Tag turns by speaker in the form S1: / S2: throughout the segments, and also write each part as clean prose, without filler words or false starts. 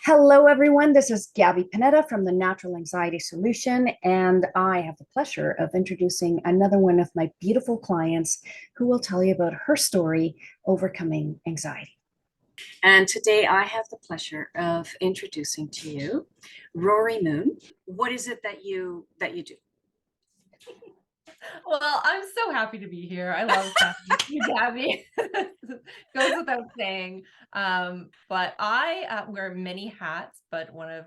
S1: Hello, everyone. This is Gabby Panetta from the Natural Anxiety Solution, and I have the pleasure of introducing another one of my beautiful clients who will tell you about her story overcoming anxiety. And today I have the pleasure of introducing to you Rorey Moon. What is it that you do?
S2: Well, I'm so happy to be here. I love talking to you, Gabby. Goes without saying. But I wear many hats, but one of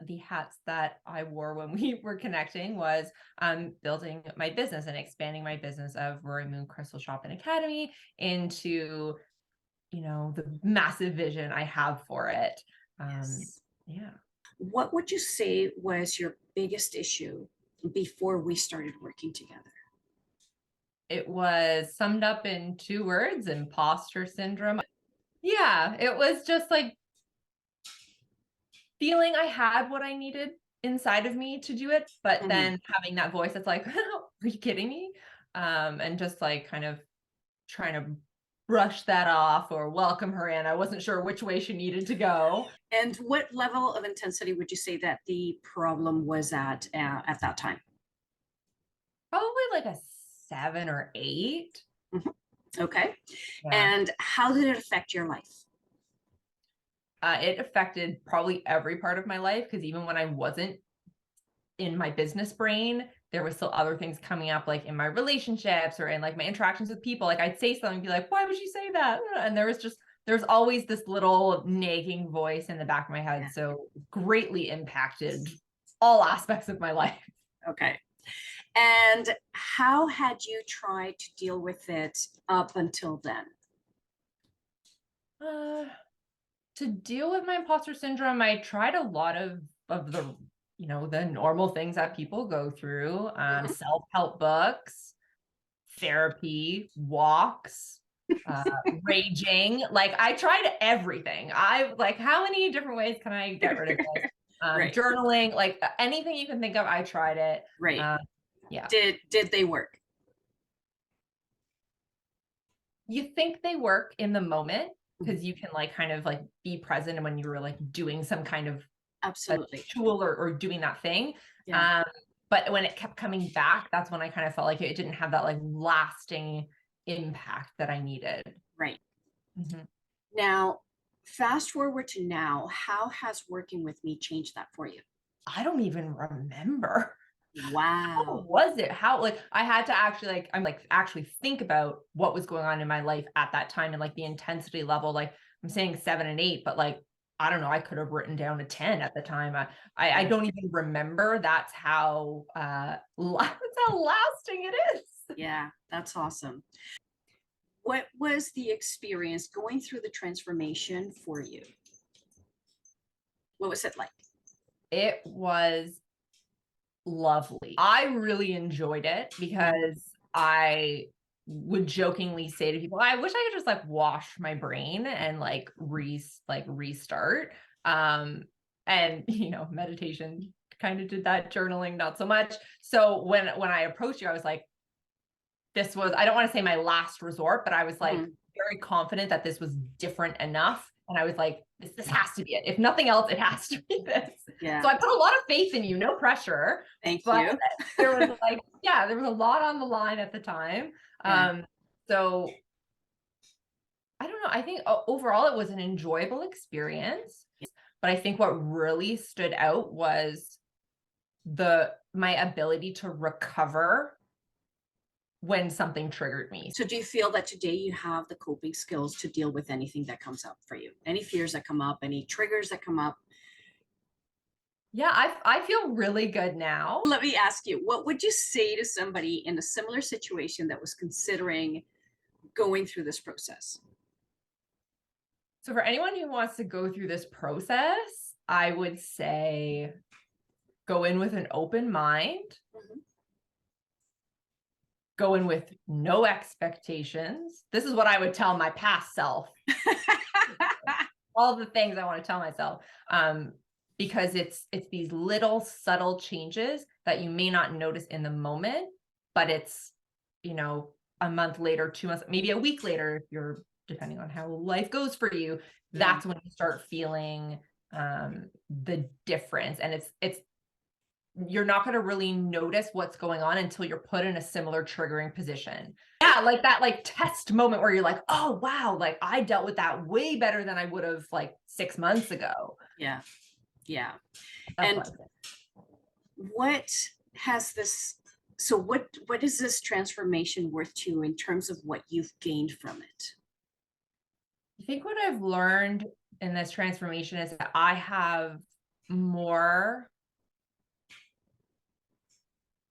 S2: the hats that I wore when we were connecting was building my business and expanding my business of Rorey Moon Crystal Shop and Academy into, the massive vision I have for it.
S1: Yes.
S2: Yeah.
S1: What would you say was your biggest issue before we started working together?
S2: It was summed up in 2 words: imposter syndrome. Yeah, it was just like feeling I had what I needed inside of me to do it, but
S1: Mhm.
S2: then having that voice that's like, "Are you kidding me?" And just like kind of trying to brush that off or welcome her in. I wasn't sure which way she needed to go.
S1: And what level of intensity would you say that the problem was at that time?
S2: Probably like a 7 or 8.
S1: Mhm. Okay.
S2: Yeah.
S1: And how did it affect your life?
S2: It affected probably every part of my life because even when I wasn't in my business brain, there was still other things coming up, like in my relationships or in like my interactions with people. Like I'd say something and be like, why would you say that? And there's always this little nagging voice in the back of my head.
S1: Yeah.
S2: So greatly impacted all aspects of my life.
S1: Okay. And how had you tried to deal with it up until then?
S2: Uh, to deal with my imposter syndrome, I tried a lot of the the normal things that people go through.
S1: Mhm.
S2: Self-help books, therapy, walks, uh, raging. Like I tried everything. I like, how many different ways can I get rid of this?
S1: Right.
S2: Journaling, like anything you can think of, I tried it.
S1: Right.
S2: Um, yeah.
S1: Did they work?
S2: You think they work in the moment
S1: Mhm.
S2: because you can like kind of like be present when you were like doing some kind of a
S1: Absolutely.
S2: tool or doing that thing.
S1: Yeah.
S2: Um, but when it kept coming back, that's when I kind of felt like it didn't have that like lasting impact that I needed.
S1: Right.
S2: Mhm.
S1: Now, fast forward to now, how has working with me changed that for you?
S2: I don't even remember. How
S1: Wow.
S2: was it? How like I had to actually actually think about what was going on in my life at that time and like the intensity level. Like I'm saying 7 and 8, but like I don't know, I could have written down a 10 at the time. I
S1: Yeah.
S2: don't even remember. That's how that's how lasting it is.
S1: Yeah, that's awesome. What was the experience going through the transformation for you? What was it like?
S2: It was lovely. I really enjoyed it
S1: Mhm.
S2: because I would jokingly say to people, I wish I could just like wash my brain and like restart. Um and meditation kind of did that, journaling not so much. So when I approached you, I was like, this was, I don't want to say my last resort, but I was like
S1: Mhm.
S2: very confident that this was different enough. And I was like, this has to be it. If nothing else, it has to be this. So
S1: Yeah.
S2: I put a lot of faith in you, no pressure.
S1: Thank
S2: But
S1: you.
S2: there was like, yeah, there was a lot on the line at the time.
S1: Yeah.
S2: So I don't know. I think overall it was an enjoyable experience. But I think what really stood out was the my ability to recover when something triggered me.
S1: So do you feel that today you have the coping skills to deal with anything that comes up for you? Any fears that come up, any triggers that come up?
S2: Yeah, I feel really good now.
S1: Let me ask you, what would you say to somebody in a similar situation that was considering going through this process?
S2: So for anyone who wants to go through this process, I would say go in with an open mind,
S1: Mhm.
S2: go in with no expectations. This is what I would tell my past self. All the things I want to tell myself. Because it's these little subtle changes that you may not notice in the moment, but it's, you know, a month later, 2 months, maybe a week later, if you're depending on how life goes for you,
S1: Yeah.
S2: that's when you start feeling the difference. And it's you're not going to really notice what's going on until you're put in a similar triggering position. Yeah, like that like test moment where you're like, oh wow, like I dealt with that way better than I would have like 6 months ago.
S3: Yeah. Yeah.
S2: That's
S3: And what has this, so what is this transformation worth to you in terms of what you've gained from it?
S2: I think what I've learned in this transformation is that I have more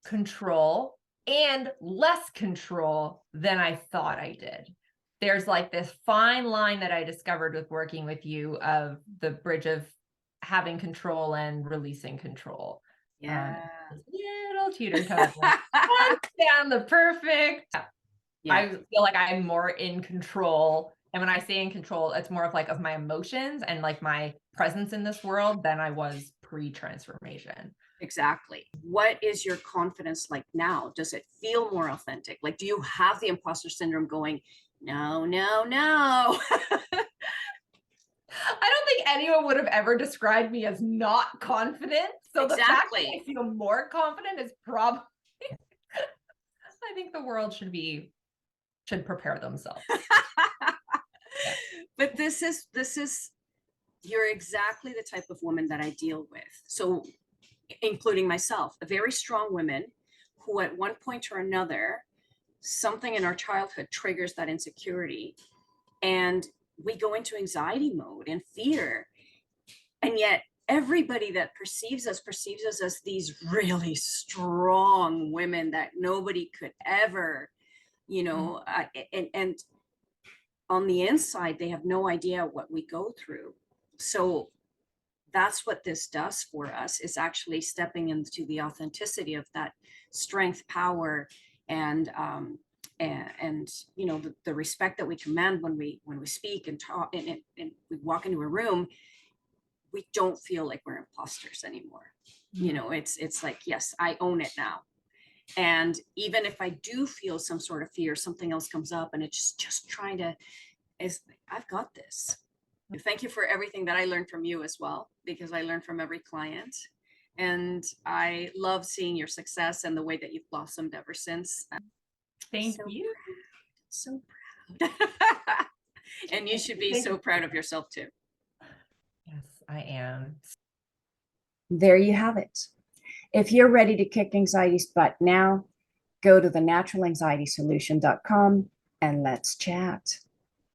S2: control and less control than I thought I did. There's like this fine line that I discovered with working with you of the bridge of having control and releasing control.
S3: Yeah.
S2: Little teeter totter. Down the perfect.
S3: Yeah.
S2: I feel like I'm more in control. And when I say in control, it's more of like of my emotions and like my presence in this world than I was pre-transformation.
S3: Exactly. What is your confidence like now? Does it feel more authentic? Like, do you have the imposter syndrome going, no, no, no?
S2: I don't think anyone would have ever described me as not confident. So the fact that I feel more confident is probably, I think the world should prepare themselves.
S3: Yeah. But this is, you're exactly the type of woman that I deal with. So including myself, a very strong women who at one point or another, something in our childhood triggers that insecurity. And we go into anxiety mode and fear. And yet everybody that perceives us as these really strong women that nobody could ever, you know, and on the inside, they have no idea what we go through. So that's what this does for us, is actually stepping into the authenticity of that strength, power, and you know, the respect that we command when we speak and talk and we walk into a room. We don't feel like we're imposters anymore. You know, it's like, yes, I own it now. And even if I do feel some sort of fear, something else comes up and it's just trying to, I've got this. Thank you for everything that I learned from you as well, because I learned from every client. And I love seeing your success and the way that you've blossomed ever since.
S2: Thank you.
S3: So proud. And you should be so proud of yourself too.
S2: Yes, I am.
S1: There you have it. If you're ready to kick anxiety's butt now, go to thenaturalaanxietysolution.com and let's chat.